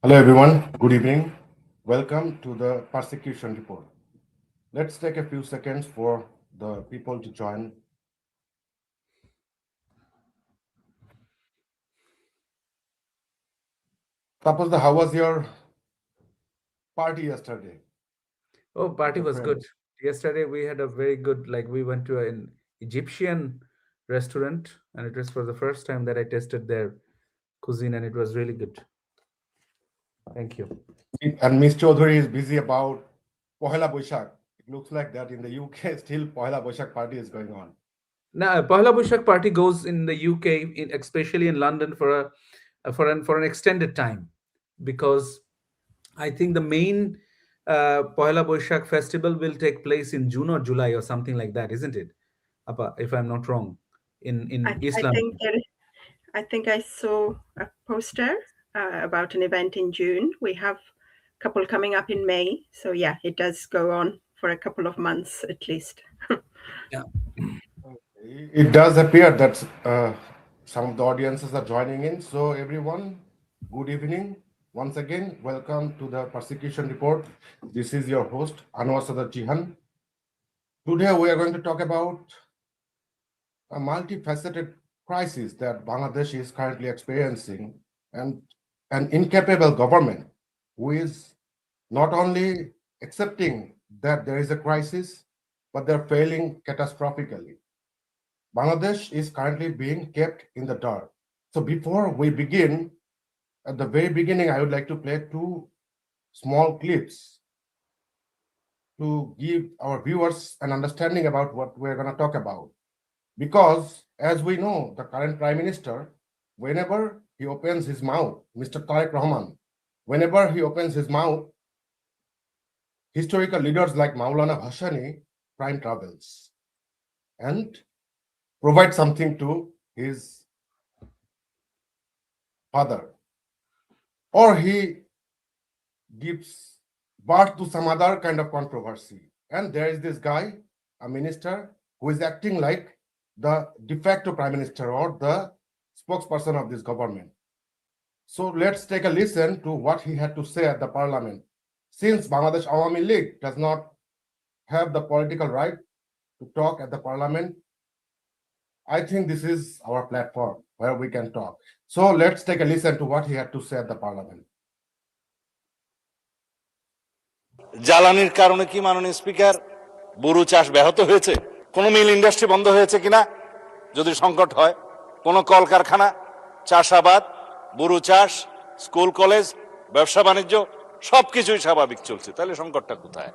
Hello, everyone. Good evening. Welcome to the persecution report. Let's take a few seconds for the people to join. Suppose how was your party yesterday Oh, with party your was good. friends? Yesterday we had a very good, like we went to an Egyptian restaurant, and it was for the first time that I tasted their cuisine, and it was really good. Thank you. And Miss Chaudhary is busy about Pohela Boishak. It looks like that in the UK, still Pohela Boishak party is going on. Now, Pahla Boishak party goes in the UK, especially in London, for an extended time, because I think the main Pahla Boishak festival will take place in June or July or something like that, isn't it? Appa, if I'm not wrong, in I East think London. I think I saw a poster about an event in June. We have a couple coming up in May. So yeah, it does go on for a couple of months at least. Yeah. It does appear that some of the audiences are joining in. So, everyone, good evening. Once again, welcome to the persecution report. This is your host, Anwar Sadar Jihan. Today, we are going to talk about a multifaceted crisis that Bangladesh is currently experiencing and an incapable government who is not only accepting that there is a crisis, but they're failing catastrophically. Bangladesh is currently being kept in the dark. So before we begin, at the very beginning, I would like to play two small clips to give our viewers an understanding about what we're going to talk about. Because as we know, the current Prime Minister, whenever he opens his mouth, Mr. Tariq Rahman, whenever he opens his mouth, historical leaders like Maulana Bhashani time travels and provide something to his father, or he gives birth to some other kind of controversy. And there is this guy, a minister, who is acting like the de facto prime minister or the spokesperson of this government. So let's take a listen to what he had to say at the parliament. Since Bangladesh Awami League does not have the political right to talk at the parliament, I think this is our platform where we can talk. So let's take a listen to what he had to say at the parliament. জ্বালানির কারণে কি মাননীয় speaker বোরো চাষ ব্যাহত হয়েছে? কোন মিল industry বন্ধ হয়েছে কিনা যদি সংকট হয়? কোন কলকারখানা, চাষাবাদ, বোরো চাষ, স্কুল কলেজ, ব্যবসা বাণিজ্য সবকিছুই স্বাভাবিক চলছে, তাহলে সংকটটা কোথায়?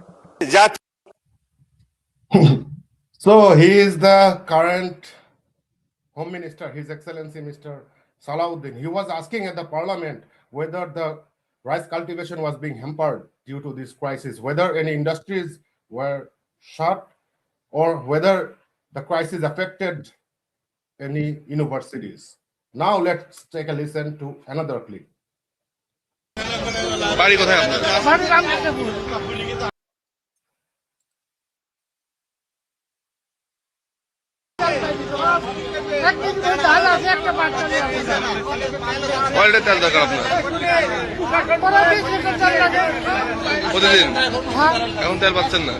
So he is the current Home Minister, His Excellency Mr. Salahuddin. He was asking at the parliament whether the rice cultivation was being hampered due to this crisis, whether any industries were shut, or whether the crisis affected any universities. Now let's take a listen to another clip. বাড়ি কোথায় আপনার? কয় litre তেল দরকার আপনার প্রতিদিন? এখন তেল পাচ্ছেন না?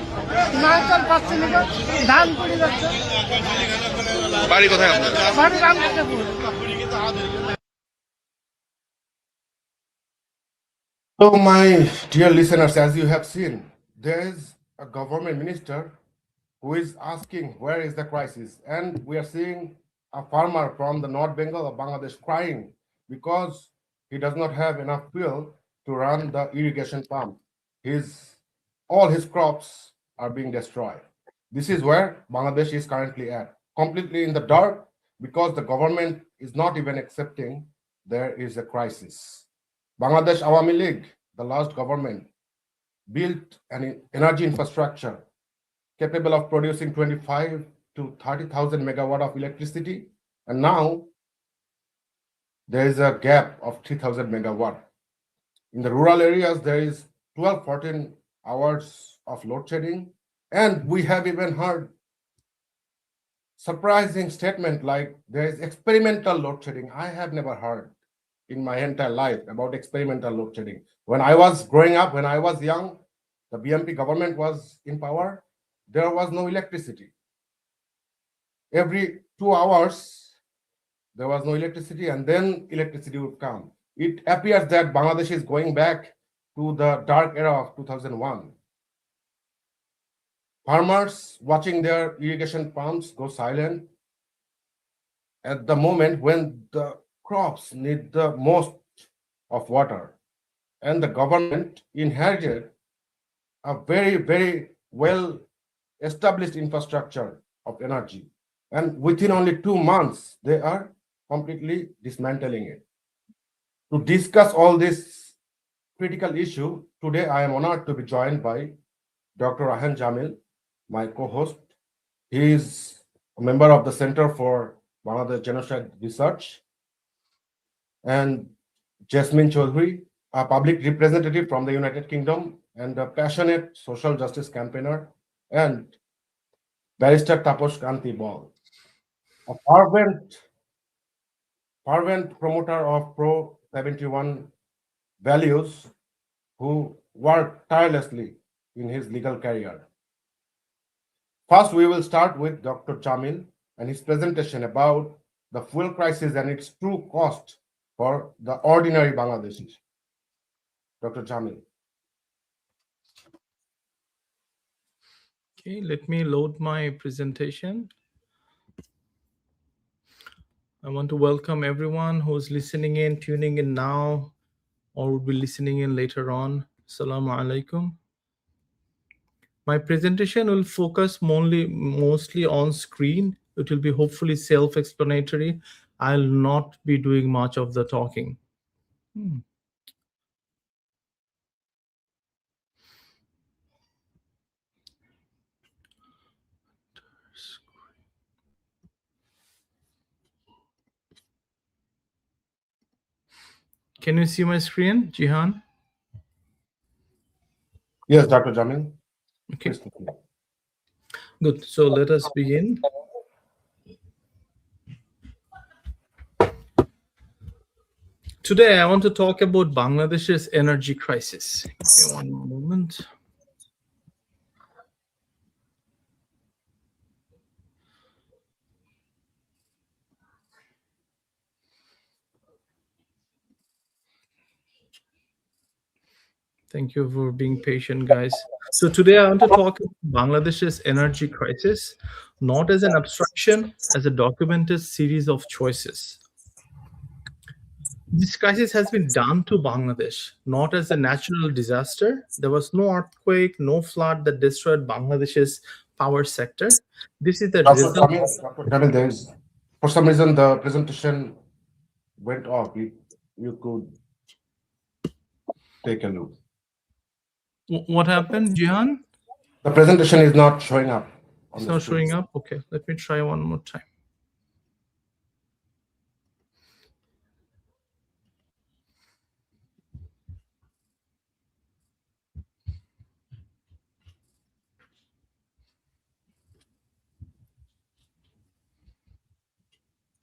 বাড়ি কোথায় আপনার? So, my dear listeners, as you have seen, there is a government minister who is asking where is the crisis, and we are seeing a farmer from the North Bengal of Bangladesh crying because he does not have enough fuel to run the irrigation pump. All his crops are being destroyed. This is where Bangladesh is currently at, completely in the dark, because the government is not even accepting there is a crisis. Bangladesh Awami League, the last government, built an energy infrastructure capable of producing 25 to 30,000 megawatt of electricity, and now there is a gap of 3,000 megawatt. In the rural areas, there is 12, 14 hours of load shedding, and we have even heard surprising statement like there is experimental load shedding. I have never heard in my entire life about experimental load shedding. When I was growing up, when I was young, the BMP government was in power, there was no electricity. Every 2 hours, there was no electricity, and then electricity would come. It appears that Bangladesh is going back to the dark era of 2001. Farmers watching their irrigation pumps go silent at the moment when the crops need the most of water. And the government inherited a very, very well established infrastructure of energy. And within only 2 months, they are completely dismantling it. To discuss all this critical issue, today I am honored to be joined by Dr. Rahan Jamil, my co-host. He is a member of the Center for Bangladesh Genocide Research, and Jasmine Chaudhry, a public representative from the United Kingdom and a passionate social justice campaigner, and Barrister Taposh Kanti Bal, a fervent promoter of Pro-71 values who worked tirelessly in his legal career. First, we will start with Dr. Jamil and his presentation about the fuel crisis and its true cost for the ordinary Bangladeshis. Dr. Jamil. Okay, let me load my presentation. I want to welcome everyone who's listening in, tuning in now, or will be listening in later on. Assalamu alaikum. My presentation will focus mostly on screen. It will be hopefully self-explanatory. I'll not be doing much of the talking. Can you see my screen, Jihan? Yes, Dr. Jamil. Okay. Good. So let us begin. Today, I want to talk about Bangladesh's energy crisis. Give me one moment. Thank you for being patient, guys. So today I want to talk about Bangladesh's energy crisis, not as an abstraction, as a documented series of choices. This crisis has been done to Bangladesh, not as a natural disaster. There was no earthquake, no flood that destroyed Bangladesh's power sector. This is the result. Dr. Jamil, there is, for some reason, the presentation went off. You could take a look. What happened, Jihan? The presentation is not showing up. It's not showing up? Okay, let me try one more time.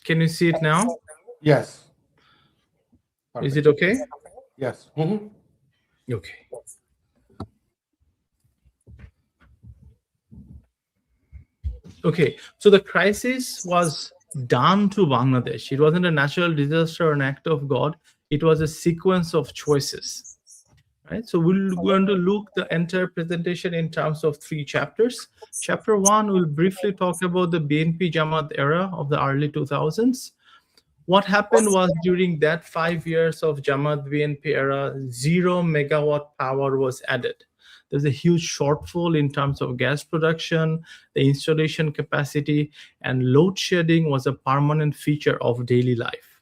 Can you see it now? Yes. Is it okay? Yes. Okay. Okay, so the crisis was done to Bangladesh. It wasn't a natural disaster or an act of God. It was a sequence of choices. Right? So we're going to look the entire presentation in terms of 3 chapters. Chapter 1 will briefly talk about the BNP Jamaat era of the early 2000s. What happened was during that 5 years of Jamaat BNP era, 0 megawatt power was added. There's a huge shortfall in terms of gas production, the installation capacity, and load shedding was a permanent feature of daily life.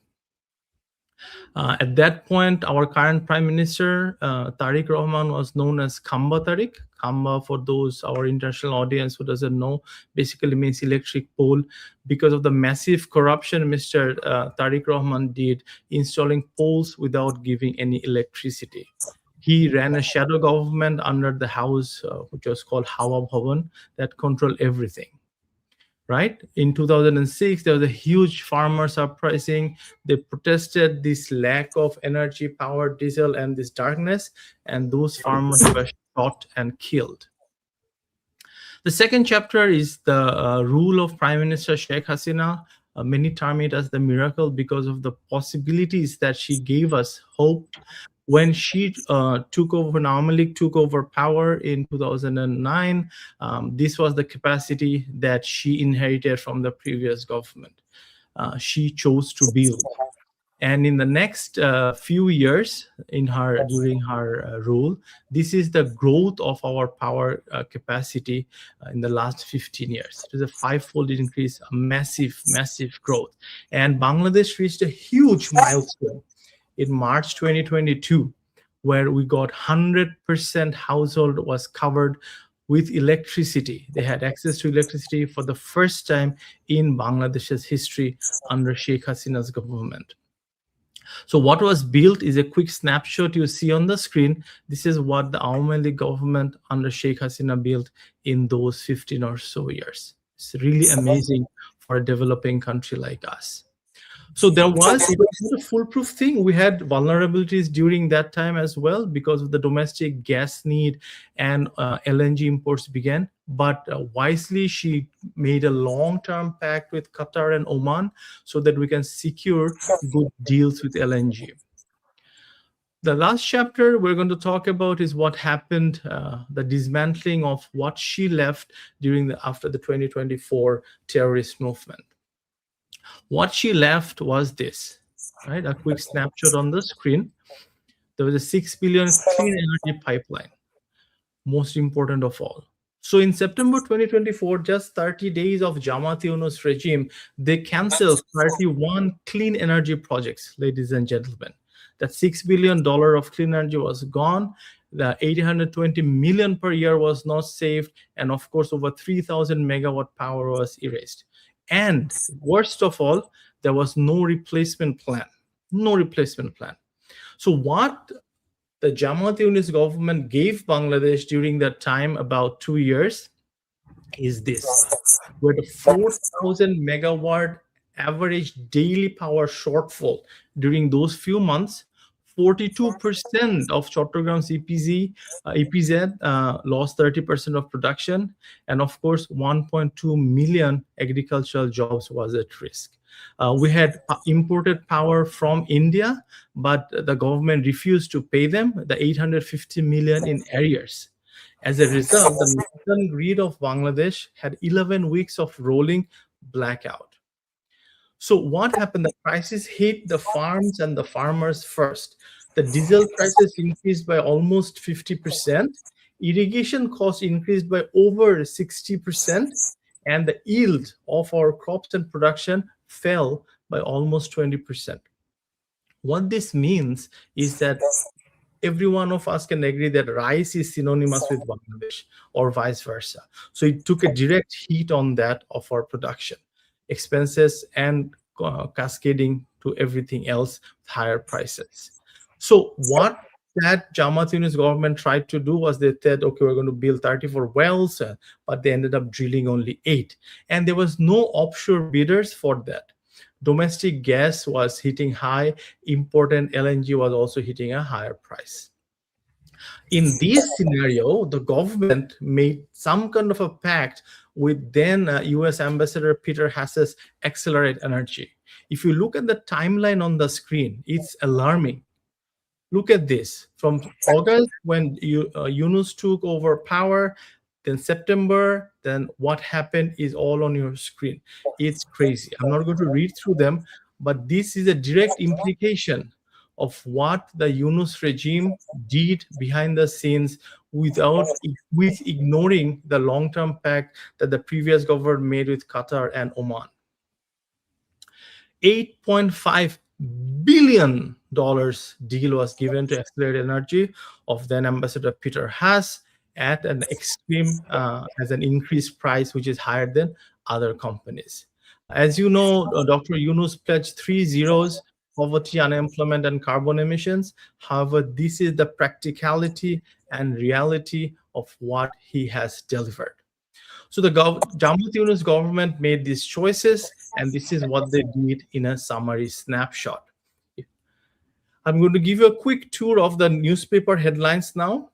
At that point, our current Prime Minister, Tariq Rahman, was known as Khamba Tariq. Khamba, for those, our international audience who doesn't know, basically means electric pole. Because of the massive corruption Mr. Tariq Rahman did, installing poles without giving any electricity. He ran a shadow government under the house, which was called Hawa Bhavan, that controlled everything. right? In 2006, there was a huge farmers uprising. They protested this lack of energy, power, diesel, and this darkness, and those farmers were shot and killed. The second chapter is the rule of Prime Minister Sheikh Hasina. Many term it as the miracle because of the possibilities that she gave us hope. When she took over, Nawaz took over power in 2009, this was the capacity that she inherited from the previous government. She chose to build. And in the next few years during her rule, this is the growth of our power capacity in the last 15 years. It is a five-fold increase, a massive, massive growth. And Bangladesh reached a huge milestone in March 2022, where we got 100% household was covered with electricity. They had access to electricity for the first time in Bangladesh's history under Sheikh Hasina's government. So what was built is a quick snapshot you see on the screen. This is what the Awami League government under Sheikh Hasina built in those 15 or so years. It's really amazing for a developing country like us. So it was not a foolproof thing. We had vulnerabilities during that time as well because of the domestic gas need, and LNG imports began. But wisely, she made a long-term pact with Qatar and Oman so that we can secure good deals with LNG. The last chapter we're going to talk about is what happened, the dismantling of what she left after the 2024 terrorist movement. What she left was this, right? A quick snapshot on the screen. There was a 6 billion clean energy pipeline, most important of all. So in September 2024, just 30 days of Jamaat Yunus regime, they canceled 31 clean energy projects, ladies and gentlemen. That $6 billion of clean energy was gone. The 820 million per year was not saved. And of course, over 3,000 megawatt power was erased. And worst of all, there was no replacement plan. No replacement plan. So what the Jamaat Yunus government gave Bangladesh during that time, about 2 years, is this. Where the 4,000 megawatt average daily power shortfall during those few months, 42% of Chattogram EPZ lost 30% of production, and of course 1.2 million agricultural jobs was at risk. We had imported power from India, but the government refused to pay them the 850 million in arrears. As a result, the national grid of Bangladesh had 11 weeks of rolling blackout. So what happened? The crisis hit the farms and the farmers first. The diesel prices increased by almost 50%. Irrigation costs increased by over 60%. And the yield of our crops and production fell by almost 20%. What this means is that every one of us can agree that rice is synonymous with Bangladesh or vice versa. So it took a direct hit on that of our production. Expenses and cascading to everything else with higher prices. So what that Jamaat Yunus government tried to do was they said, okay, we're going to build 34 wells, but they ended up drilling only 8. And there was no offshore bidders for that. Domestic gas was hitting high, important LNG was also hitting a higher price. In this scenario, the government made some kind of a pact with then US Ambassador Peter Hass's Accelerate Energy. If you look at the timeline on the screen, it's alarming. Look at this. From August, when Yunus took over power, then September, then what happened is all on your screen. It's crazy. I'm not going to read through them, but this is a direct implication of what the Yunus regime did behind the scenes with ignoring the long-term pact that the previous government made with Qatar and Oman. $8.5 billion deal was given to Accelerate Energy of then Ambassador Peter Hass at an extreme, as an increased price, which is higher than other companies. As you know, Dr. Yunus pledged 3 zeros: poverty, unemployment, and carbon emissions. However, this is the practicality and reality of what he has delivered. So the Jammu Yunus government made these choices, and this is what they did in a summary snapshot. I'm going to give you a quick tour of the newspaper headlines now.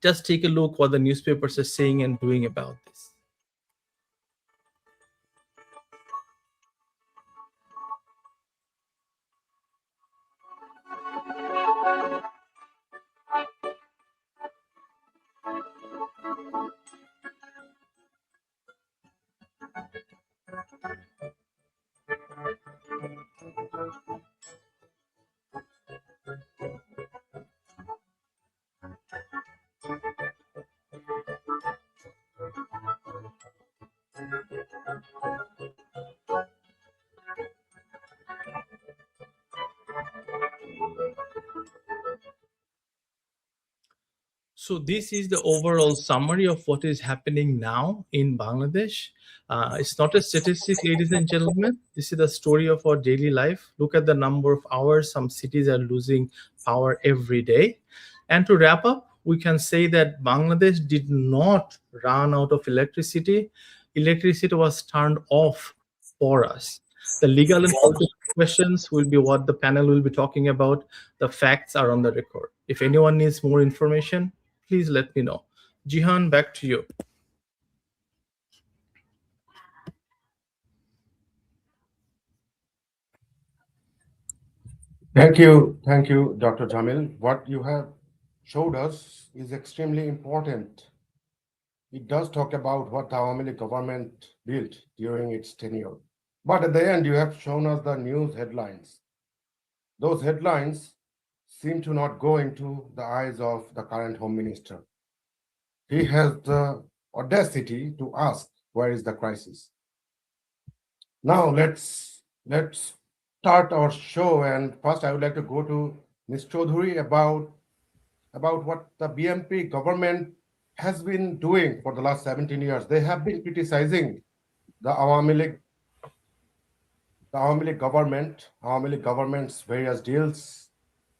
Just take a look what the newspapers are saying and doing about this. So this is the overall summary of what is happening now in Bangladesh. It's not a statistic, ladies and gentlemen. This is the story of our daily life. Look at the number of hours some cities are losing power every day. And to wrap up, we can say that Bangladesh did not run out of electricity. Electricity was turned off for us. The legal and political questions will be what the panel will be talking about. The facts are on the record. If anyone needs more information, please let me know. Jihan, back to you. Thank you, Dr. Jamil. What you have showed us is extremely important. It does talk about what the Awami League government built during its tenure. But at the end, you have shown us the news headlines. Those headlines seem to not go into the eyes of the current Home Minister. He has the audacity to ask, where is the crisis? Now let's start our show, and first I would like to go to Ms. Chaudhuri about what the BNP government has been doing for the last 17 years. They have been criticizing the Awami League government's various deals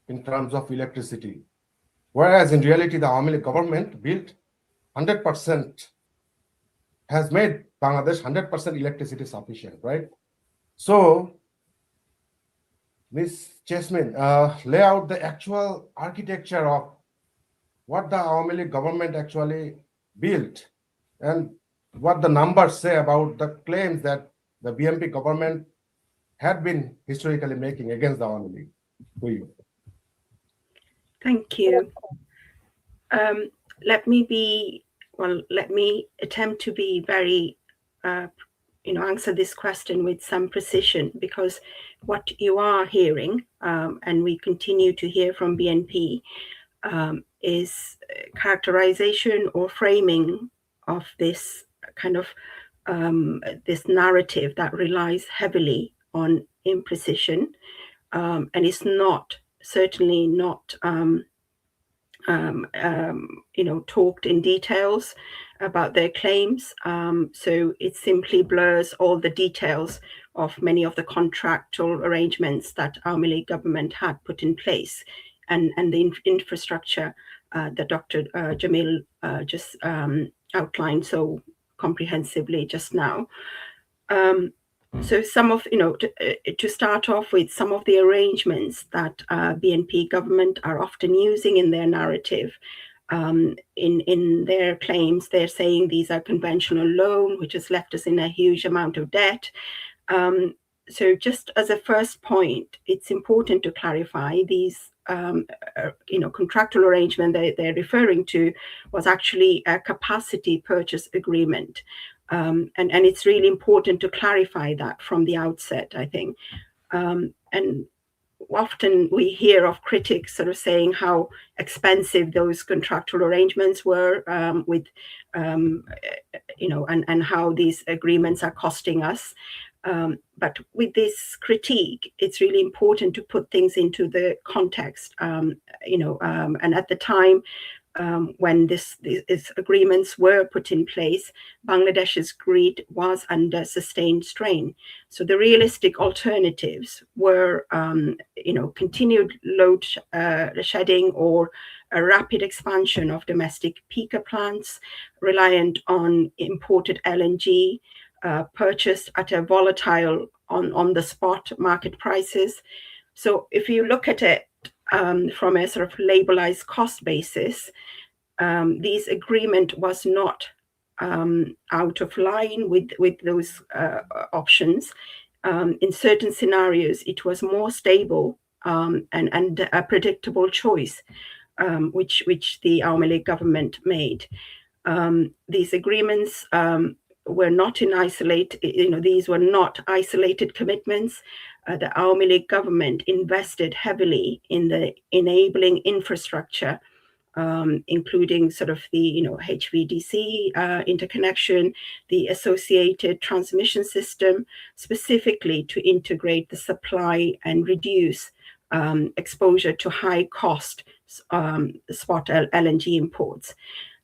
in terms of electricity. Whereas in reality, the Awami League government built 100%, has made Bangladesh 100% electricity sufficient, right? So, Ms. Jasmine, lay out the actual architecture of what the Awami League government actually built and what the numbers say about the claims that the BNP government had been historically making against the Awami League. To you. Thank you. Let me attempt to be very, answer this question with some precision, because what you are hearing, and we continue to hear from BNP, is characterization or framing of this kind of this narrative that relies heavily on imprecision, and it's certainly not talked in details about their claims. So it simply blurs all the details of many of the contractual arrangements that Awami League government had put in place, and the infrastructure that Dr. Jamil just outlined so comprehensively just now. So some of, to start off with, some of the arrangements that BNP government are often using in their narrative, in their claims, they're saying these are conventional loan, which has left us in a huge amount of debt. So just as a first point, it's important to clarify these, contractual arrangement they're referring to was actually a capacity purchase agreement. And it's really important to clarify that from the outset, I think. And often we hear of critics sort of saying how expensive those contractual arrangements were, and how these agreements are costing us. But with this critique, it's really important to put things into the context, and at the time, when these agreements were put in place, Bangladesh's grid was under sustained strain. So the realistic alternatives were, continued load shedding or a rapid expansion of domestic peaker plants, reliant on imported LNG, purchased at a volatile on the spot market prices. So if you look at it from a sort of labelized cost basis, this agreement was not out of line with those options. In certain scenarios, it was more stable and a predictable choice, which the Awami League government made. These agreements were not in isolate. These were not isolated commitments. The Awami League government invested heavily in the enabling infrastructure, including sort of the HVDC interconnection, the associated transmission system, specifically to integrate the supply and reduce exposure to high cost spot LNG imports.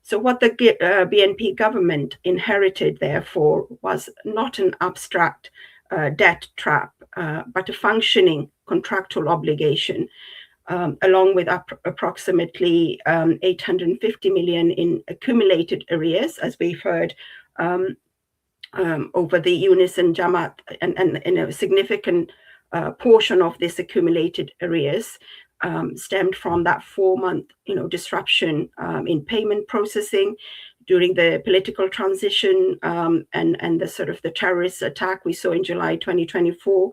So what the BNP government inherited, therefore, was not an abstract debt trap, but a functioning contractual obligation, along with approximately 850 million in accumulated arrears, as we've heard, over the Unison Jamaat, and a significant portion of this accumulated arrears stemmed from that 4-month disruption in payment processing during the political transition and the sort of the terrorist attack we saw in July 2024.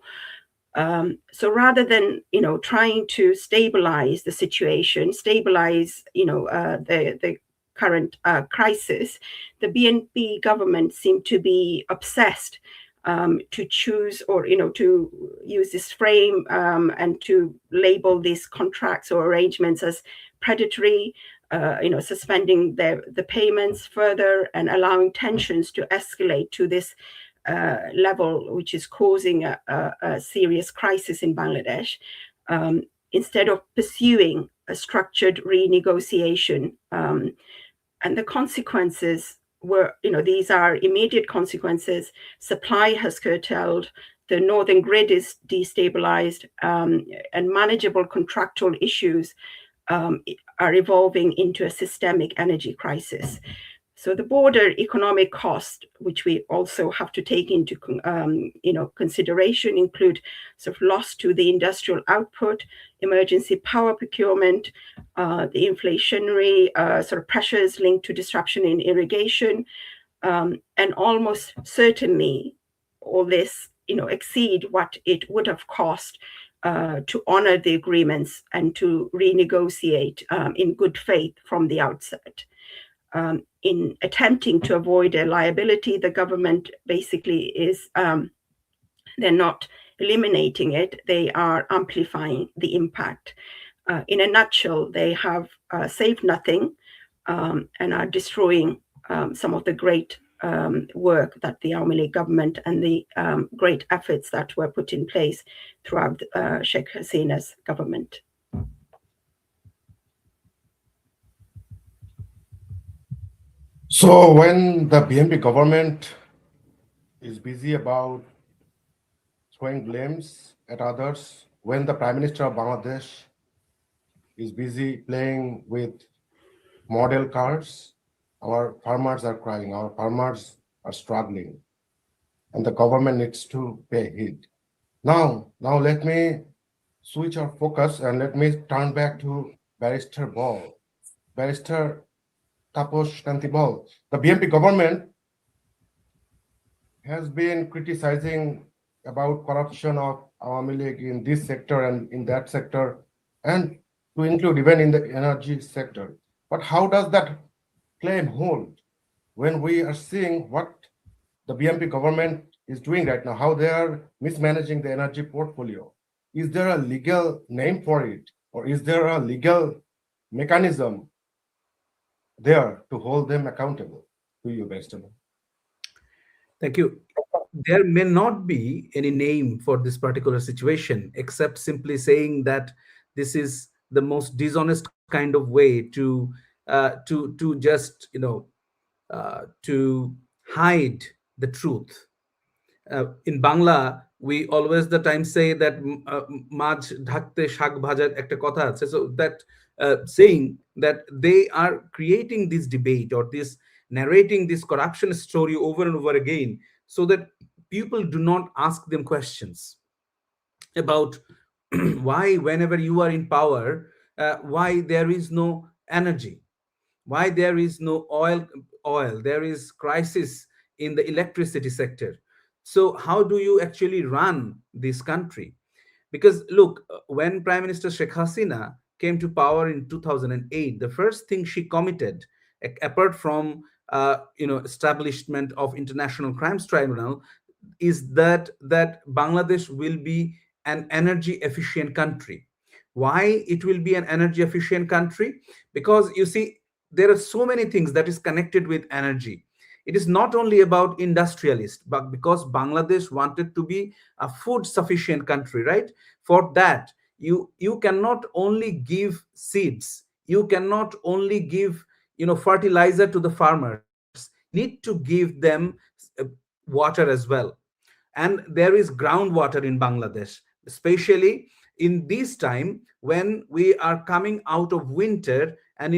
So rather than trying to stabilize the situation, stabilize the current crisis, the BNP government seemed to be obsessed to choose or to use this frame and to label these contracts or arrangements as predatory, suspending the payments further and allowing tensions to escalate to this level, which is causing a serious crisis in Bangladesh, instead of pursuing a structured renegotiation. And the consequences were, these are immediate consequences. Supply has curtailed, the northern grid is destabilized, and manageable contractual issues are evolving into a systemic energy crisis. So the broader economic cost, which we also have to take into consideration, include sort of loss to the industrial output, emergency power procurement, the inflationary sort of pressures linked to disruption in irrigation, and almost certainly all this exceed what it would have cost to honor the agreements and to renegotiate in good faith from the outset. In attempting to avoid a liability, the government basically is, they're not eliminating it, they are amplifying the impact. In a nutshell, they have saved nothing and are destroying some of the great work that the Awami League government and the great efforts that were put in place throughout Sheikh Hasina's government. So when the BNP government is busy about throwing blames at others, when the Prime Minister of Bangladesh is busy playing with model cars, our farmers are crying, our farmers are struggling, and the government needs to pay heed. Now let me switch our focus and let me turn back to Barrister Ball. Barrister Taposh Kanti Ball. The BNP government has been criticizing about corruption of Awami League in this sector and in that sector, and to include even in the energy sector. But how does that claim hold when we are seeing what the BNP government is doing right now, how they are mismanaging the energy portfolio? Is there a legal name for it, or is there a legal mechanism there to hold them accountable? To you, Barrister. Thank you. There may not be any name for this particular situation, except simply saying that this is the most dishonest kind of way to to just to hide the truth. In Bangla, we always the time say that মাছ ঢাকতে শাক ভাজার একটা কথা আছে. So that saying that they are creating this debate or this narrating this corruption story over and over again, so that people do not ask them questions about why, whenever you are in power, why there is no energy, why there is no oil, there is crisis in the electricity sector. So how do you actually run this country? Because look, when Prime Minister Sheikh Hasina came to power in 2008, the first thing she committed, apart from establishment of International Crimes Tribunal, is that Bangladesh will be an energy efficient country. Why it will be an energy efficient country? Because you see, there are so many things that is connected with energy. It is not only about industrialists, but because Bangladesh wanted to be a food sufficient country, right? For that, you cannot only give seeds, you cannot only give fertilizer to the farmers, need to give them water as well. And there is groundwater in Bangladesh, especially in this time when we are coming out of winter, and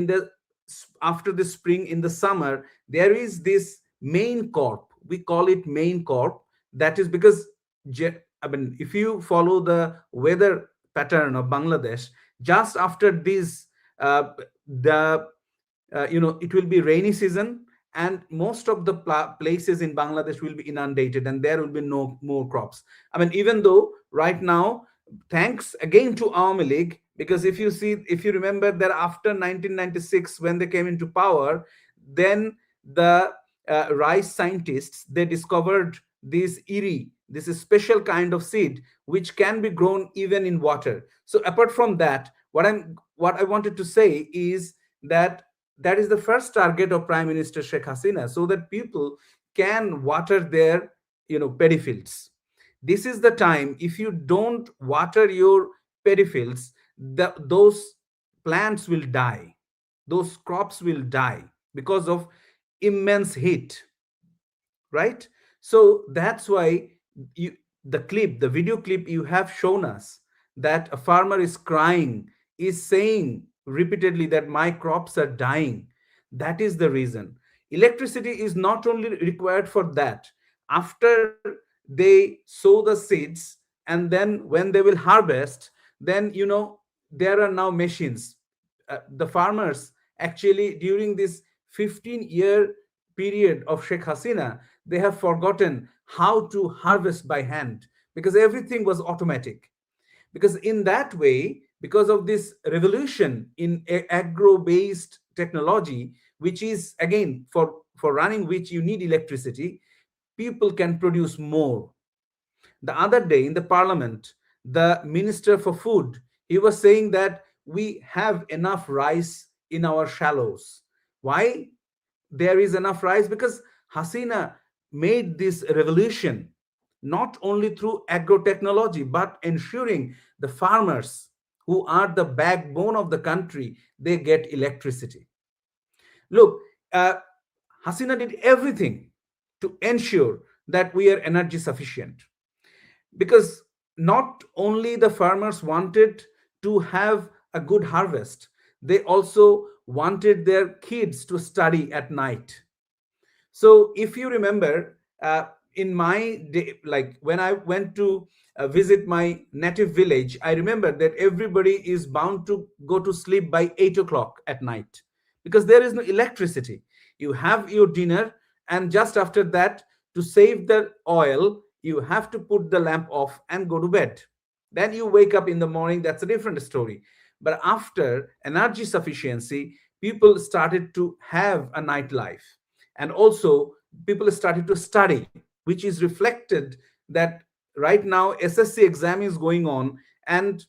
after the spring, in the summer, there is this main crop, we call it main crop. That is because if you follow the weather pattern of Bangladesh, just after this it will be rainy season, and most of the places in Bangladesh will be inundated, and there will be no more crops. Even though right now, thanks again to Army League, because if you remember that after 1996, when they came into power, then the rice scientists, they discovered this this special kind of seed which can be grown even in water. So apart from that, what I wanted to say is that is the first target of Prime Minister Sheikh Hasina, so that people can water their paddy fields. This is the time, if you don't water your paddy fields, those plants will die, those crops will die because of immense heat, right? So that's why the video clip you have shown us, that a farmer is crying, is saying repeatedly that my crops are dying. That is the reason. Electricity is not only required for that. After they sow the seeds, and then when they will harvest, then there are now machines. The farmers, actually, during this 15-year period of Sheikh Hasina, they have forgotten how to harvest by hand, because everything was automatic. Because in that way, because of this revolution in agro-based technology, which is again for running which you need electricity, people can produce more. The other day in the parliament, the minister for food, he was saying that we have enough rice in our shallows. Why there is enough rice? Because Hasina made this revolution not only through agro-technology, but ensuring the farmers, who are the backbone of the country, they get electricity. Look, Hasina did everything to ensure that we are energy sufficient, because not only the farmers wanted to have a good harvest, they also wanted their kids to study at night. So if you remember, in my day, like when I went to visit my native village, I remember that everybody is bound to go to sleep by 8 o'clock at night, because there is no electricity. You have your dinner, and just after that, to save the oil, you have to put the lamp off and go to bed. Then you wake up in the morning, that's a different story. But after energy sufficiency, people started to have a nightlife, and also people started to study, which is reflected that right now SSC exam is going on, and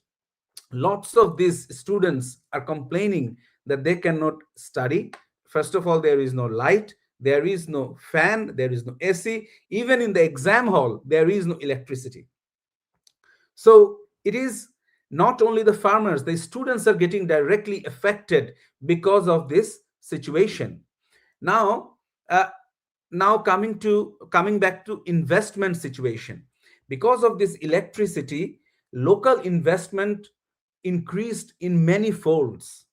lots of these students are complaining that they cannot study. First of all, there is no light, there is no fan, there is no AC. Even in the exam hall, there is no electricity. So it is not only the farmers, the students are getting directly affected because of this situation. Now, coming back to investment situation. Because of this electricity, local investment increased in many folds.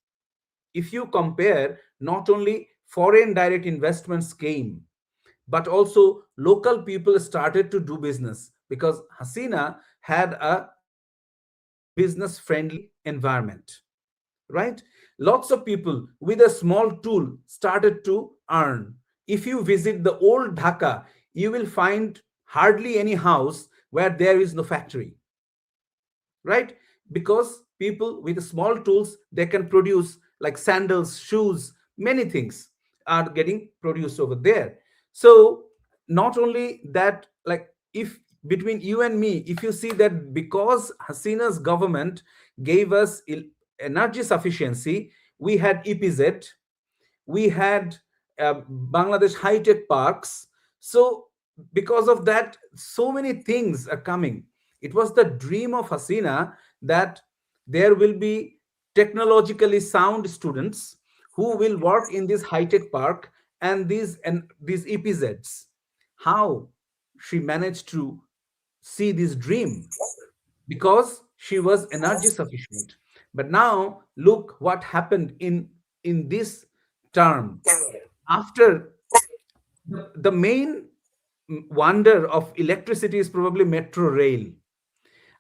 If you compare, not only foreign direct investments came, but also local people started to do business because Hasina had a business friendly environment, right? Lots of people with a small tool started to earn. If you visit the old Dhaka, you will find hardly any house where there is no factory, right? Because people with small tools, they can produce like sandals, shoes, many things are getting produced over there. So not only that, like, if between you and me, if you see that because Hasina's government gave us energy sufficiency, we had EPZ, we had Bangladesh high-tech parks. So because of that, so many things are coming. It was the dream of Hasina that there will be technologically sound students who will work in this high-tech park and these EPZs. How she managed to see this dream? Because she was energy sufficient. But now look what happened in this term. After the main wonder of electricity is probably metro rail.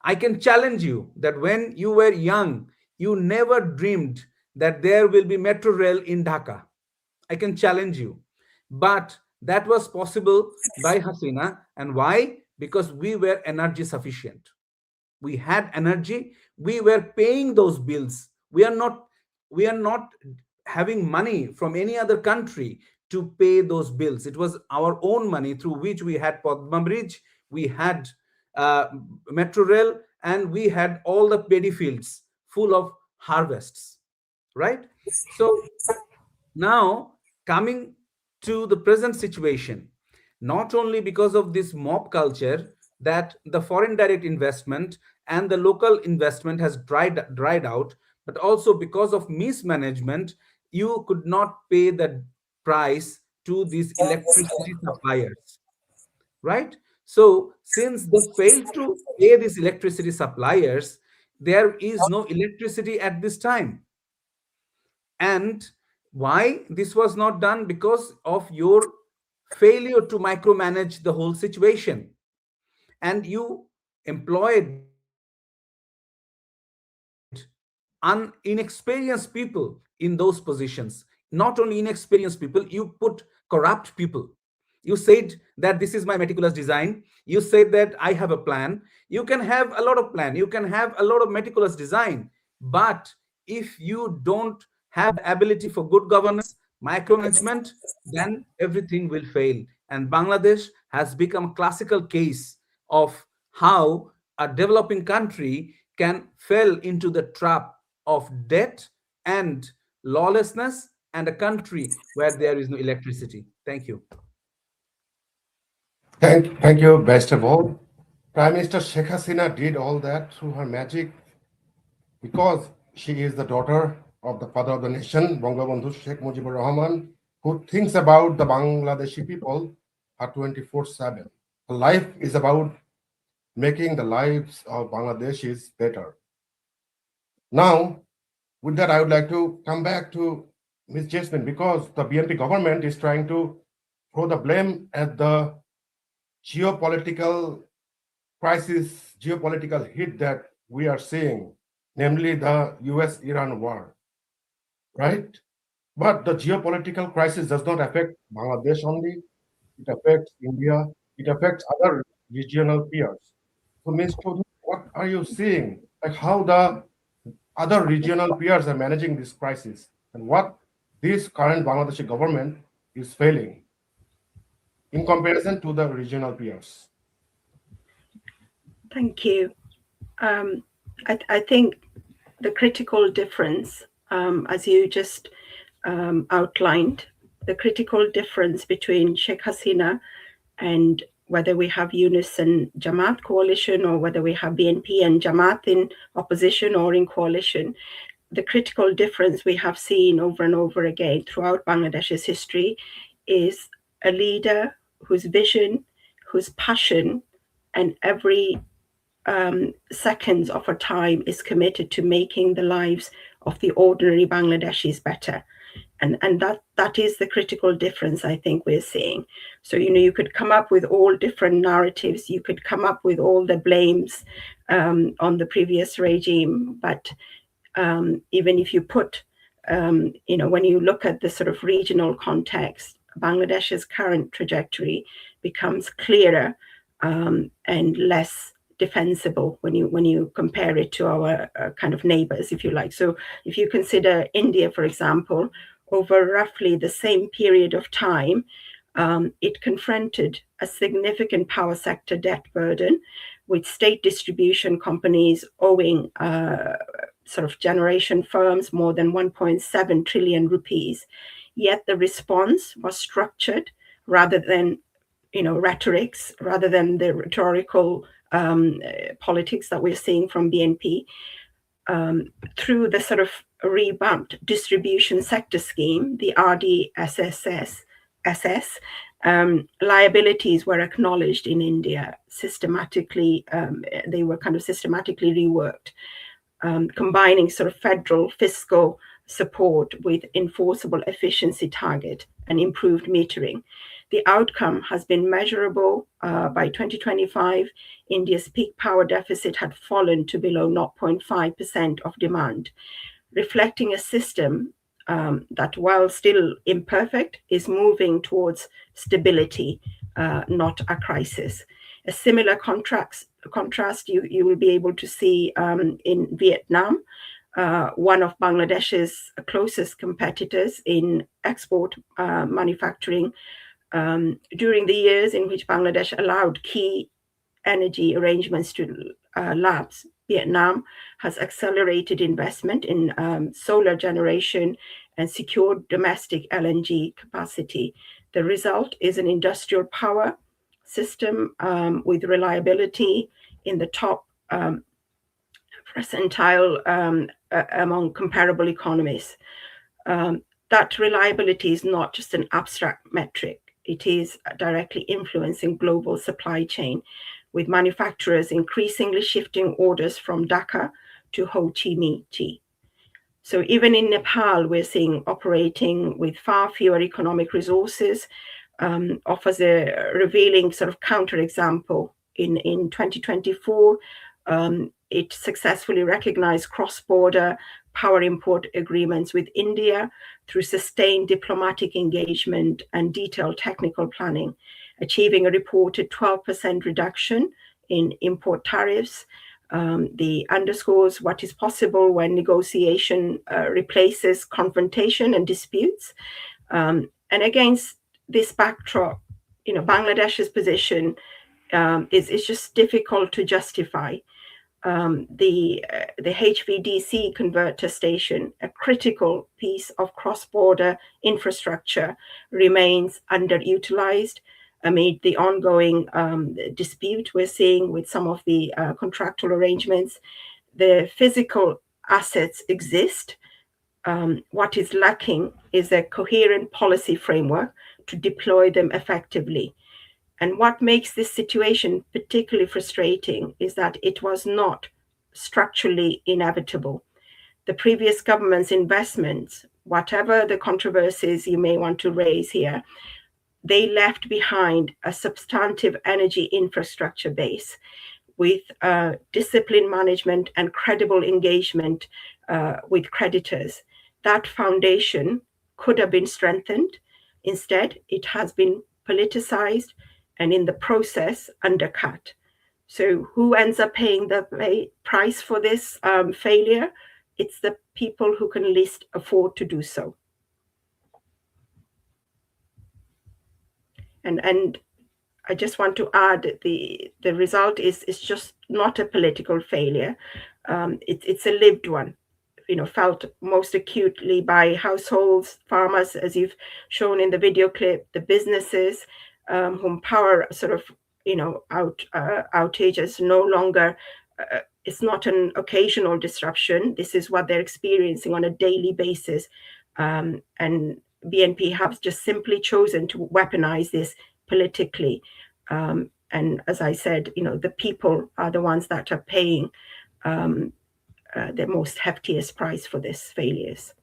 I can challenge you that when you were young, you never dreamed that there will be metro rail in Dhaka. I can challenge you. But that was possible by Hasina. And why? Because we were energy sufficient. We had energy. We were paying those bills. We are not having money from any other country to pay those bills. It was our own money through which we had Padma Bridge, we had uh, metro rail, and we had all the paddy fields full of harvests, right? So now, coming to the present situation, not only because of this mob culture that the foreign direct investment and the local investment has dried out, but also because of mismanagement, you could not pay the price to these electricity suppliers, right? So since they failed to pay these electricity suppliers, there is no electricity at this time. And why this was not done? Because of your failure to micromanage the whole situation. And you employed inexperienced people in those positions. Not only inexperienced people, you put corrupt people. You said that this is my meticulous design. You said that I have a plan. You can have a lot of plan. You can have a lot of meticulous design. But if you don't have the ability for good governance, micromanagement, then everything will fail. And Bangladesh has become a classical case of how a developing country can fall into the trap of debt and lawlessness, and a country where there is no electricity. Thank you. Thank you, best of all. Prime Minister Sheikh Hasina did all that through her magic because she is the daughter of the father of the nation, Bangabandhu Sheikh Mujibur Rahman, who thinks about the Bangladeshi people 24/7. Her life is about making the lives of Bangladeshis better. Now, with that, I would like to come back to Ms. Jasmine because the BNP government is trying to throw the blame at the geopolitical crisis, geopolitical hit that we are seeing, namely the US-Iran war, right? But the geopolitical crisis does not affect Bangladesh only. It affects India. It affects other regional peers. So, Ms. Choudhury, what are you seeing? Like how the other regional peers are managing this crisis and what this current Bangladeshi government is failing in comparison to the regional peers? Thank you. I think the critical difference, as you just outlined, the critical difference between Sheikh Hasina and whether we have Yunus and Jamaat coalition or whether we have BNP and Jamaat in opposition or in coalition, the critical difference we have seen over and over again throughout Bangladesh's history is a leader whose vision, whose passion, and every seconds of her time is committed to making the lives of the ordinary Bangladeshis better. And that is the critical difference I think we're seeing. So, you could come up with all different narratives, you could come up with all the blames on the previous regime, but even if you put, when you look at the sort of regional context, Bangladesh's current trajectory becomes clearer and less defensible when you compare it to our kind of neighbors, if you like. So if you consider India, for example, over roughly the same period of time, it confronted a significant power sector debt burden, with state distribution companies owing sort of generation firms more than 1.7 trillion rupees. Yet the response was structured rather than, rhetorics, rather than the rhetorical politics that we're seeing from BNP. Through the sort of revamped distribution sector scheme, the RDSS, liabilities were acknowledged in India systematically. They were kind of systematically reworked, combining sort of federal fiscal support with enforceable efficiency target and improved metering. The outcome has been measurable. By 2025, India's peak power deficit had fallen to below 0.5% of demand, reflecting a system that, while still imperfect, is moving towards stability, not a crisis. A similar contrast you will be able to see in Vietnam, one of Bangladesh's closest competitors in export manufacturing. During the years in which Bangladesh allowed key energy arrangements to lapse, Vietnam has accelerated investment in solar generation and secured domestic LNG capacity. The result is an industrial power system with reliability in the top percentile among comparable economies. That reliability is not just an abstract metric. It is directly influencing global supply chain, with manufacturers increasingly shifting orders from Dhaka to Ho Chi Minh. So even in Nepal, we're seeing operating with far fewer economic resources, offers a revealing sort of counterexample. In 2024, it successfully recognized cross-border power import agreements with India through sustained diplomatic engagement and detailed technical planning, achieving a reported 12% reduction in import tariffs. The underscores what is possible when negotiation replaces confrontation and disputes. And against this backdrop, Bangladesh's position is just difficult to justify. The HVDC converter station, a critical piece of cross-border infrastructure, remains underutilized amid the ongoing dispute we're seeing with some of the contractual arrangements. The physical assets exist. What is lacking is a coherent policy framework to deploy them effectively. And what makes this situation particularly frustrating is that it was not structurally inevitable. The previous government's investments, whatever the controversies you may want to raise here, they left behind a substantive energy infrastructure base with disciplined management and credible engagement with creditors. That foundation could have been strengthened. Instead, it has been politicized and in the process undercut. So who ends up paying the price for this failure? It's the people who can least afford to do so. And I just want to add the result is just not a political failure. It's a lived one, felt most acutely by households, farmers, as you've shown in the video clip, the businesses whom power sort of, outages no longer it's not an occasional disruption. This is what they're experiencing on a daily basis. And BNP have just simply chosen to weaponize this politically. And as I said, the people are the ones that are paying the most heftiest price for this failures.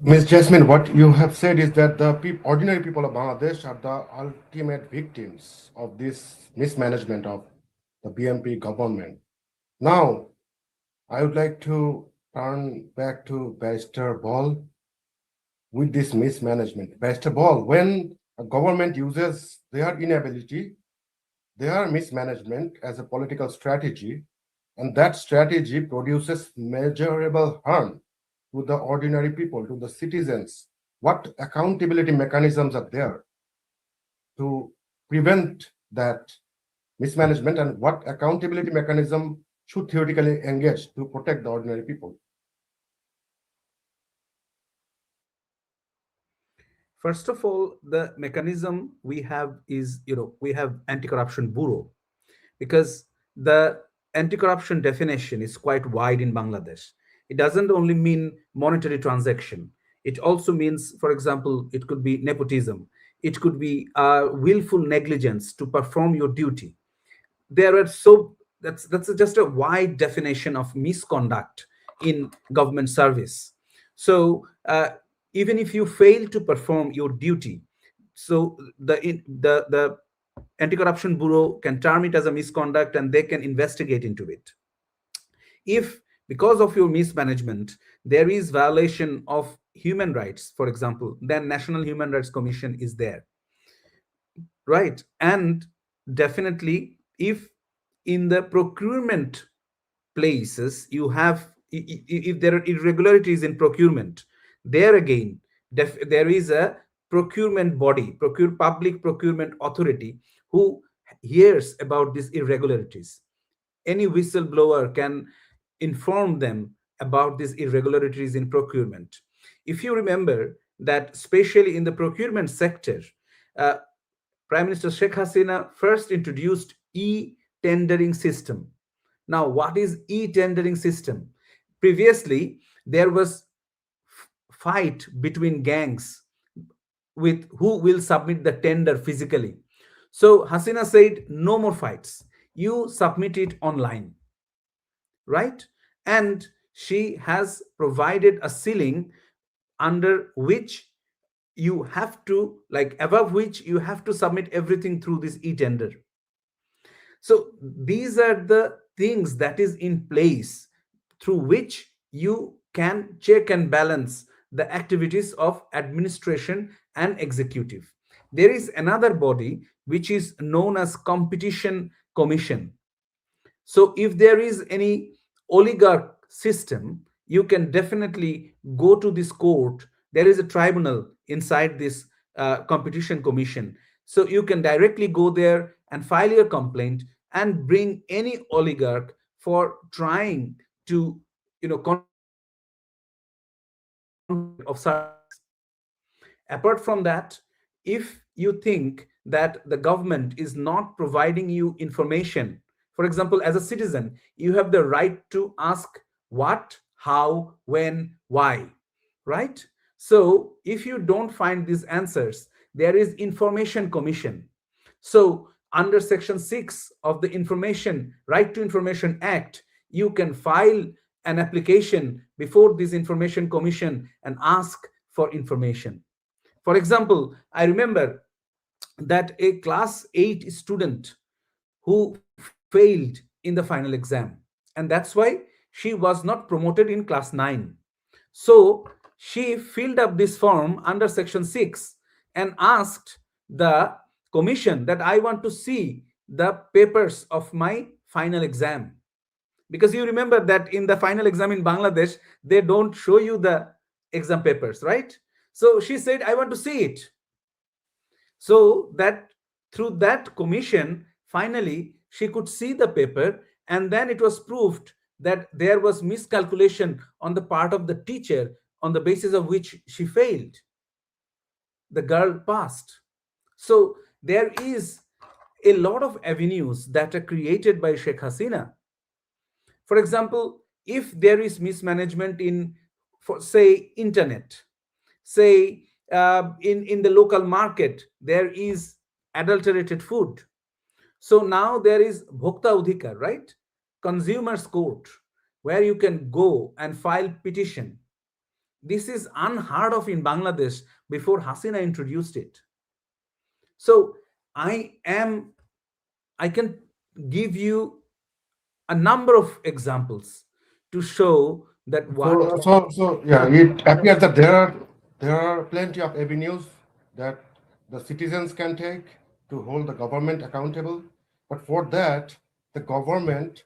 Ms. Jasmine, what you have said is that the ordinary people of Bangladesh are the ultimate victims of this mismanagement of the BNP government. Now, I would like to turn back to Barrister Ball with this mismanagement. Barrister Ball, when a government uses their inability, their mismanagement as a political strategy, and that strategy produces measurable harm to the ordinary people, to the citizens, what accountability mechanisms are there to prevent that mismanagement, and what accountability mechanism should theoretically engage to protect the ordinary people? First of all, the mechanism we have is, we have Anti-Corruption Bureau, because the anti-corruption definition is quite wide in Bangladesh. It doesn't only mean monetary transaction. It also means, for example, it could be nepotism. It could be willful negligence to perform your duty. That's just a wide definition of misconduct in government service. So even if you fail to perform your duty, so the Anti-Corruption Bureau can term it as a misconduct, and they can investigate into it. If because of your mismanagement there is violation of human rights, for example, then National Human Rights Commission is there, right? And definitely, if in the procurement places you have, if there are irregularities in procurement, there again there is a procurement body, public procurement authority, who hears about these irregularities. Any whistleblower can inform them about these irregularities in procurement. If you remember that, especially in the procurement sector, Prime Minister Sheikh Hasina first introduced e-tendering system. Now, what is e-tendering system? Previously, there was fight between gangs with who will submit the tender physically. So Hasina said, no more fights. You submit it online, right? And she has provided a ceiling under which you have to, above which you have to submit everything through this e-tender. So these are the things that is in place through which you can check and balance the activities of administration and executive. There is another body which is known as Competition Commission. So if there is any oligarch system, you can definitely go to this court. There is a tribunal inside this Competition Commission. So you can directly go there and file your complaint and bring any oligarch for trying to, of service. Apart from that, if you think that the government is not providing you information, for example, as a citizen, you have the right to ask what, how, when, why, right? So if you don't find these answers, there is Information Commission. So under Section 6 of the Right to Information Act, you can file an application before this Information Commission and ask for information. For example, I remember that a class 8 student who failed in the final exam, and that's why she was not promoted in class 9. So she filled up this form under Section 6 and asked the commission that I want to see the papers of my final exam. Because you remember that in the final exam in Bangladesh, they don't show you the exam papers, right? So she said, I want to see it. So that through that commission, finally, she could see the paper, and then it was proved that there was miscalculation on the part of the teacher, on the basis of which she failed. The girl passed. So there is a lot of avenues that are created by Sheikh Hasina. For example, if there is mismanagement in, for say, internet, say in the local market, there is adulterated food. So now there is Bhokta Udhikar, right? Consumers court, where you can go and file petition. This is unheard of in Bangladesh before Hasina introduced it. So I can give you a number of examples to show that what So yeah, it appears that there are plenty of avenues that the citizens can take to hold the government accountable. But for that, the government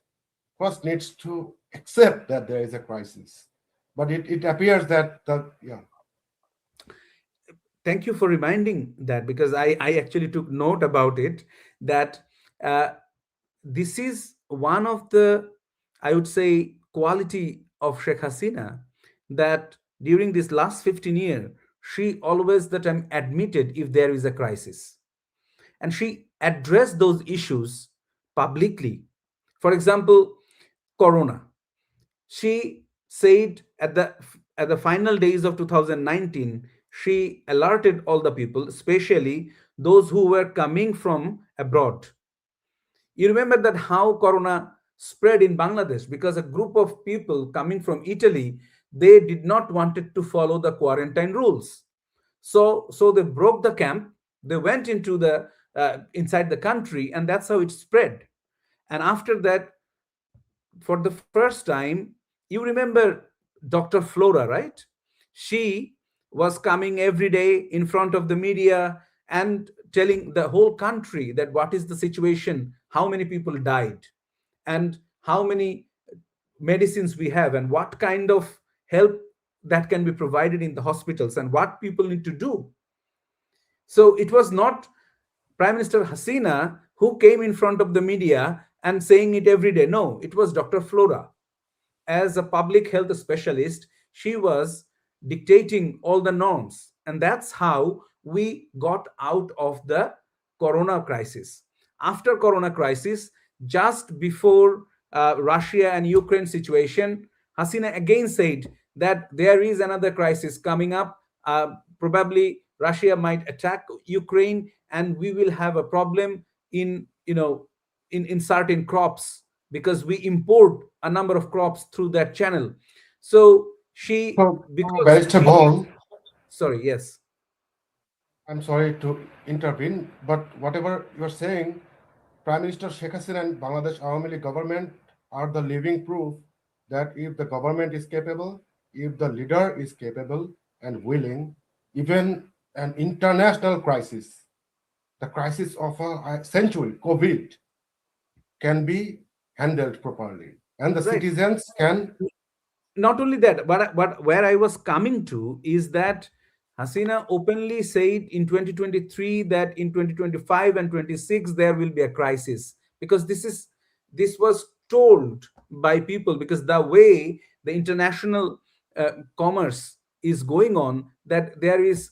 first needs to accept that there is a crisis. But it appears that thank you for reminding that, because I actually took note about it, that uh, this is one of the, I would say, quality of Sheikh Hasina, that during this last 15 years, she always the time admitted if there is a crisis. And she addressed those issues publicly. For example, Corona. She said at the final days of 2019, she alerted all the people, especially those who were coming from abroad. You remember that how Corona spread in Bangladesh because a group of people coming from Italy, they did not wanted to follow the quarantine rules. So they broke the camp. They went into the inside the country, and that's how it spread. And after that, for the first time, you remember Dr. Flora, right? She was coming every day in front of the media and telling the whole country that what is the situation, how many people died, and how many medicines we have, and what kind of help that can be provided in the hospitals, and what people need to do. So it was not Prime Minister Hasina who came in front of the media and saying it every day. No, it was Dr. Flora. As a public health specialist, she was dictating all the norms. And that's how we got out of the Corona crisis. After Corona crisis, just before Russia and Ukraine situation, Hasina again said that there is another crisis coming up. Probably Russia might attack Ukraine, and we will have a problem in in certain crops, because we import a number of crops through that channel. So she, because Barrister Ball, sorry, yes, I'm sorry to intervene, but whatever you're saying, Prime Minister Sheikh Hasina and Bangladesh Awami League government are the living proof that if the government is capable, if the leader is capable and willing, even an international crisis, the crisis of a century, COVID, can be handled properly, and the right. citizens can. Not only that, but where I was coming to is that Hasina openly said in 2023 that in 2025 and 26 there will be a crisis, because this was told by people, because the way the international commerce is going on, that there is,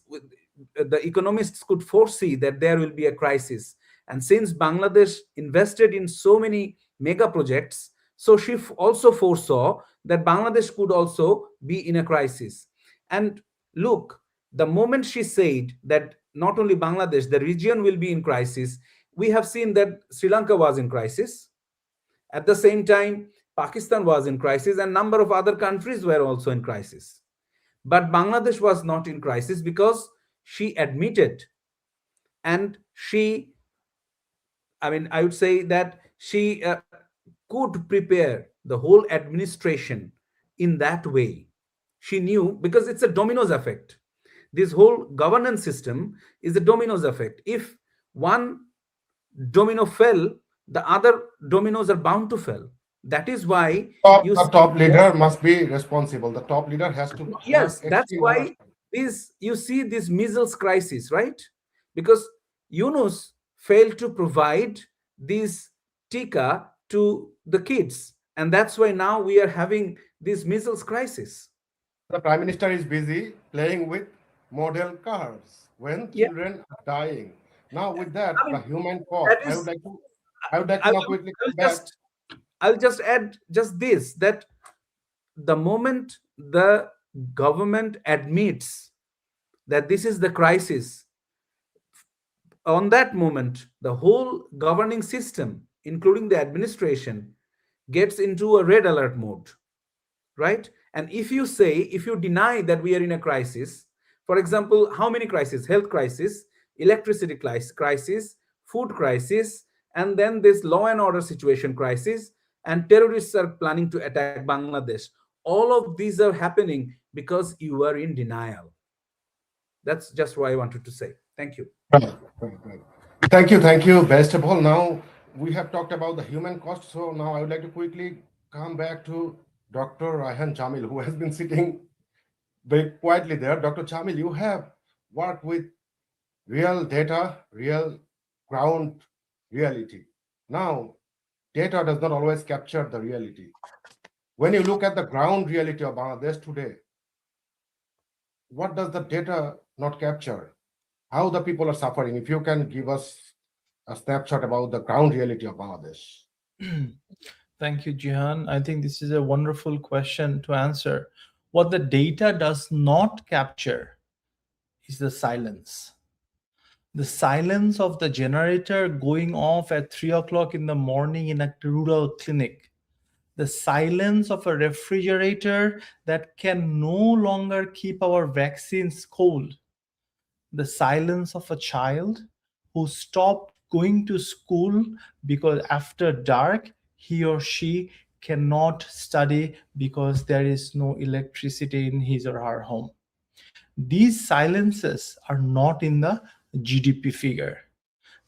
the economists could foresee that there will be a crisis. And since Bangladesh invested in so many mega projects, so she also foresaw that Bangladesh could also be in a crisis. And look, the moment she said that not only Bangladesh, the region will be in crisis, we have seen that Sri Lanka was in crisis. At the same time, Pakistan was in crisis, and number of other countries were also in crisis. But Bangladesh was not in crisis because she admitted, and she, I would say that she could prepare the whole administration in that way. She knew, because it's a dominoes effect. This whole governance system is a dominoes effect. If one domino fell, the other dominoes are bound to fall. That is why you The top leader must be responsible. The top leader has to have yes, that's extreme why oversight. this, you see this measles crisis, right? Because Yunus failed to provide this tika to the kids, and that's why now we are having this measles crisis. The Prime Minister is busy playing with model cars when Yeah. children are dying. Now, with that, I mean, the human cost, that I is- would like to now quickly come back. I'll just add just this, that the moment the government admits that this is the crisis, on that moment, the whole governing system, including the administration, gets into a red alert mode, right? And if you deny that we are in a crisis, for example, how many crises? Health crisis, electricity crisis, food crisis, and then this law and order situation crisis, and terrorists are planning to attack Bangladesh. All of these are happening because you are in denial. That's just what I wanted to say. Thank you. Right. Thank you. Best of all, now we have talked about the human cost. So now I would like to quickly come back to Dr. Raihan Jamil, who has been sitting very quietly there. Dr. Jamil, you have worked with real data, real ground reality. Now, data does not always capture the reality. When you look at the ground reality of Bangladesh today, what does the data not capture? How the people are suffering? If you can give us a snapshot about the ground reality of Bangladesh. Thank you, Jihan. I think this is a wonderful question to answer. What the data does not capture is the silence. The silence of the generator going off at 3 o'clock in the morning in a rural clinic. The silence of a refrigerator that can no longer keep our vaccines cold. The silence of a child who stopped going to school because after dark, he or she cannot study because there is no electricity in his or her home. These silences are not in the GDP figure.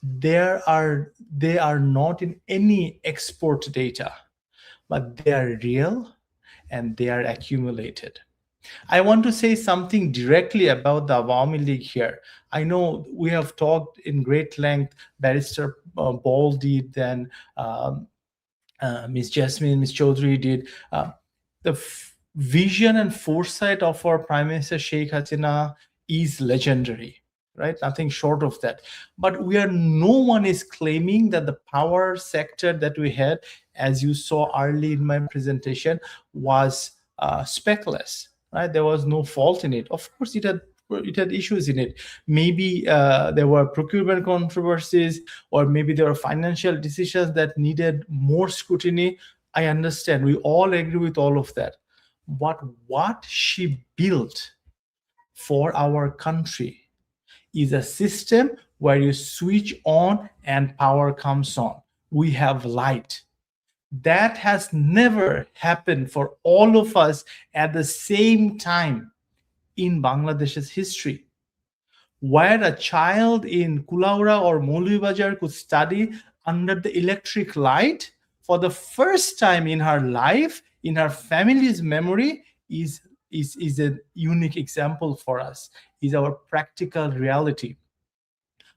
They are not in any export data, but they are real and they are accumulated. I want to say something directly about the Awami League here. I know we have talked in great length, Barrister Ball did, then Ms. Jasmine, Ms. Chaudhry did. The vision and foresight of our Prime Minister Sheikh Hasina is legendary, right? Nothing short of that. But no one is claiming that the power sector that we had, as you saw early in my presentation, was speckless, right? There was no fault in it. Of course, it had issues in it. Maybe there were procurement controversies, or maybe there were financial decisions that needed more scrutiny. I understand. We all agree with all of that. But what she built for our country is a system where you switch on and power comes on. We have light. That has never happened for all of us at the same time in Bangladesh's history, where a child in Kulaura or Maulibajar could study under the electric light for the first time in her life, in her family's memory, is a unique example for us, is our practical reality.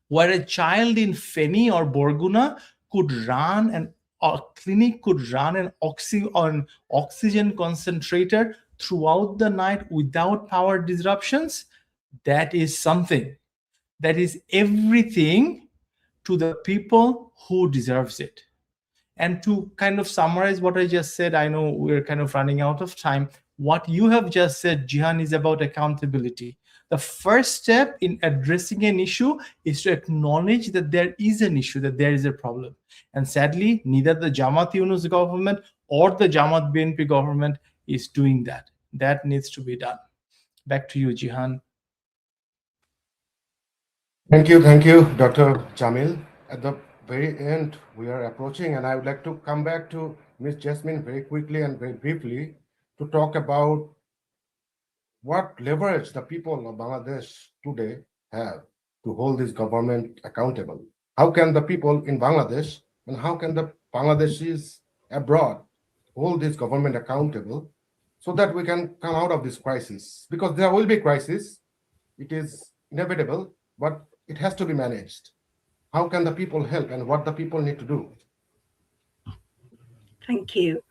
Where a child in Feni or Borguna could run a clinic, could run an oxygen concentrator throughout the night without power disruptions, that is something. That is everything to the people who deserves it. And to kind of summarize what I just said, I know we're kind of running out of time. What you have just said, Jihan, is about accountability. The first step in addressing an issue is to acknowledge that there is an issue, that there is a problem. And sadly, neither the Jamaat Yunus government or the Jamaat BNP government is doing that. That needs to be done. Back to you, Jihan. Thank you, Dr. Jamil. At the very end, we are approaching, and I would like to come back to Ms. Jasmine very quickly and very briefly to talk about what leverage the people of Bangladesh today have to hold this government accountable. How can the people in Bangladesh and how can the Bangladeshis abroad hold this government accountable so that we can come out of this crisis? Because there will be crisis, it is inevitable, but it has to be managed. How can the people help and what the people need to do? Thank you.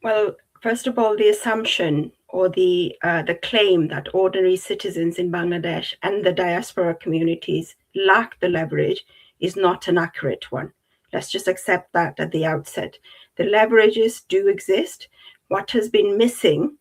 Well, first of all, the assumption or the claim that ordinary citizens in Bangladesh and the diaspora communities lack the leverage is not an accurate one. Let's just accept that at the outset. The leverages do exist. What has been missing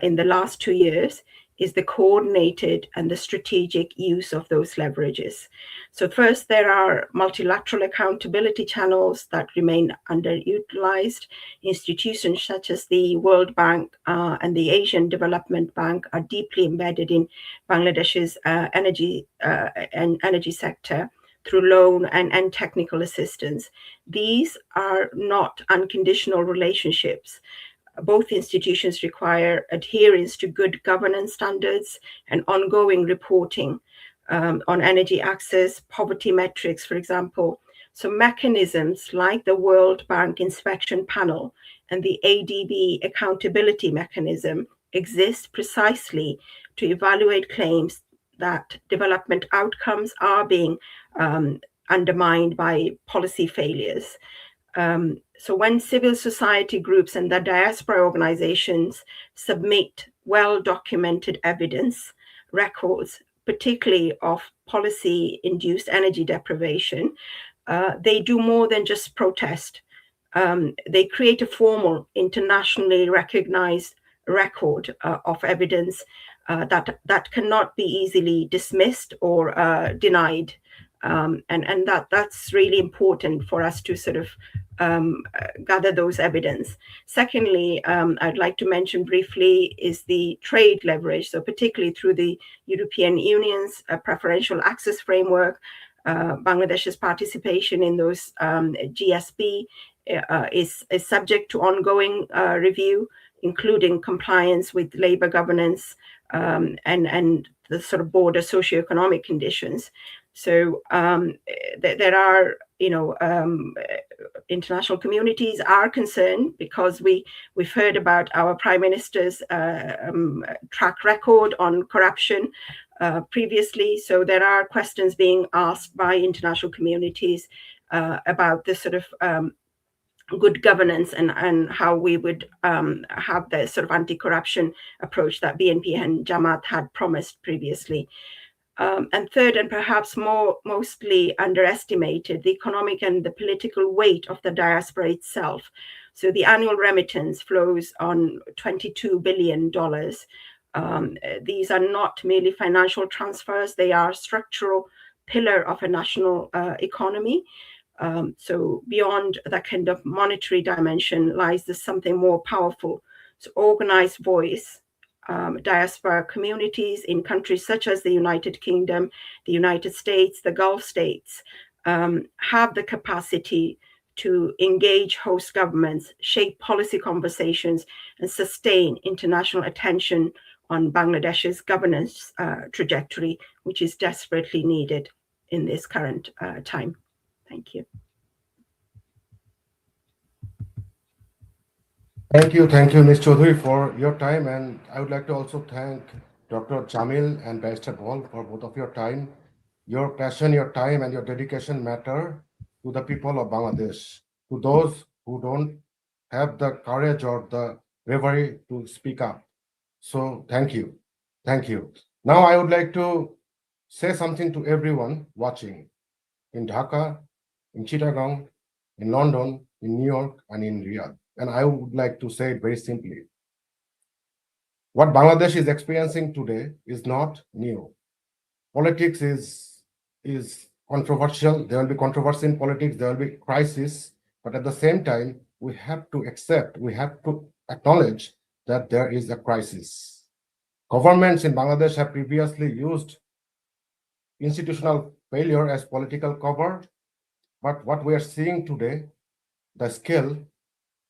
in the last 2 years is the coordinated and the strategic use of those leverages. So first, there are multilateral accountability channels that remain underutilized. Institutions such as the World Bank and the Asian Development Bank are deeply embedded in Bangladesh's energy sector through loan and technical assistance. These are not unconditional relationships. Both institutions require adherence to good governance standards and ongoing reporting on energy access, poverty metrics, for example. So mechanisms like the World Bank Inspection Panel and the ADB Accountability Mechanism exist precisely to evaluate claims that development outcomes are being undermined by policy failures. So when civil society groups and the diaspora organizations submit well-documented evidence, records, particularly of policy-induced energy deprivation, they do more than just protest. They create a formal, internationally recognized record of evidence that cannot be easily dismissed or denied. And that's really important for us to sort of gather those evidence. Secondly, I'd like to mention briefly is the trade leverage. So particularly through the European Union's preferential access framework, Bangladesh's participation in those GSP is subject to ongoing review, including compliance with labor governance and the sort of border socioeconomic conditions. So there are, international communities are concerned because we've heard about our Prime Minister's track record on corruption previously. So there are questions being asked by international communities about this sort of good governance and how we would have the sort of anti-corruption approach that BNP and Jamaat had promised previously. And third, and perhaps mostly underestimated, the economic and the political weight of the diaspora itself. So the annual remittance flows on $22 billion. These are not merely financial transfers, they are structural pillar of a national economy. So beyond that kind of monetary dimension lies this something more powerful. So organized voice, diaspora communities in countries such as the United Kingdom, the United States, the Gulf states, have the capacity to engage host governments, shape policy conversations, and sustain international attention on Bangladesh's governance trajectory, which is desperately needed in this current time. Thank you. Thank you, Ms. Chaudhary, for your time. And I would like to also thank Dr. Jamil and Barrister Ball for both of your time. Your passion, your time, and your dedication matter to the people of Bangladesh, to those who don't have the courage or the bravery to speak up. So thank you. Thank you. Now I would like to say something to everyone watching in Dhaka, in Chittagong, in London, in New York, and in Riyadh. And I would like to say it very simply. What Bangladesh is experiencing today is not new. Politics is controversial. There will be controversy in politics. There will be crisis. But at the same time, we have to accept, we have to acknowledge that there is a crisis. Governments in Bangladesh have previously used institutional failure as political cover. But what we are seeing today, the scale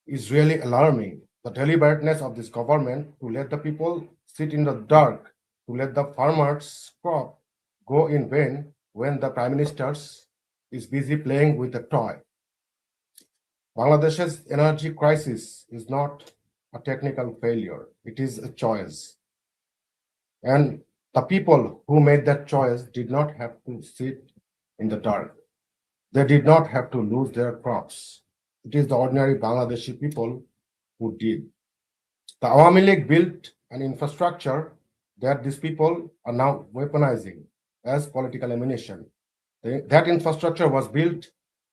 is really alarming. The deliberateness of this government to let the people sit in the dark, to let the farmers' crop go in vain when the Prime Minister is busy playing with a toy. Bangladesh's energy crisis is not a technical failure. It is a choice. And the people who made that choice did not have to sit in the dark. They did not have to lose their crops. It is the ordinary Bangladeshi people who did. The Awami League built an infrastructure that these people are now weaponizing as political ammunition. That infrastructure was built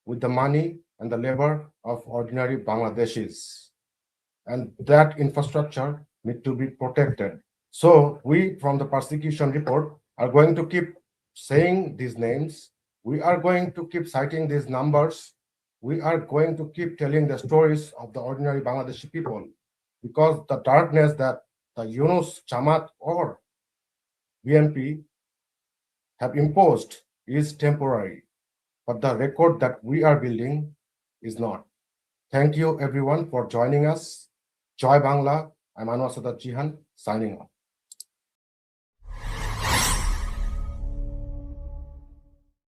with the money and the labor of ordinary Bangladeshis. And that infrastructure need to be protected. So we from the persecution report are going to keep saying these names. We are going to keep citing these numbers. We are going to keep telling the stories of the ordinary Bangladeshi people, because the darkness that the Yunus, Jamaat or BNP have imposed is temporary, but the record that we are building is not. Thank you everyone for joining us. Joy Bangla. I'm Anwar Sadat Jihan signing off.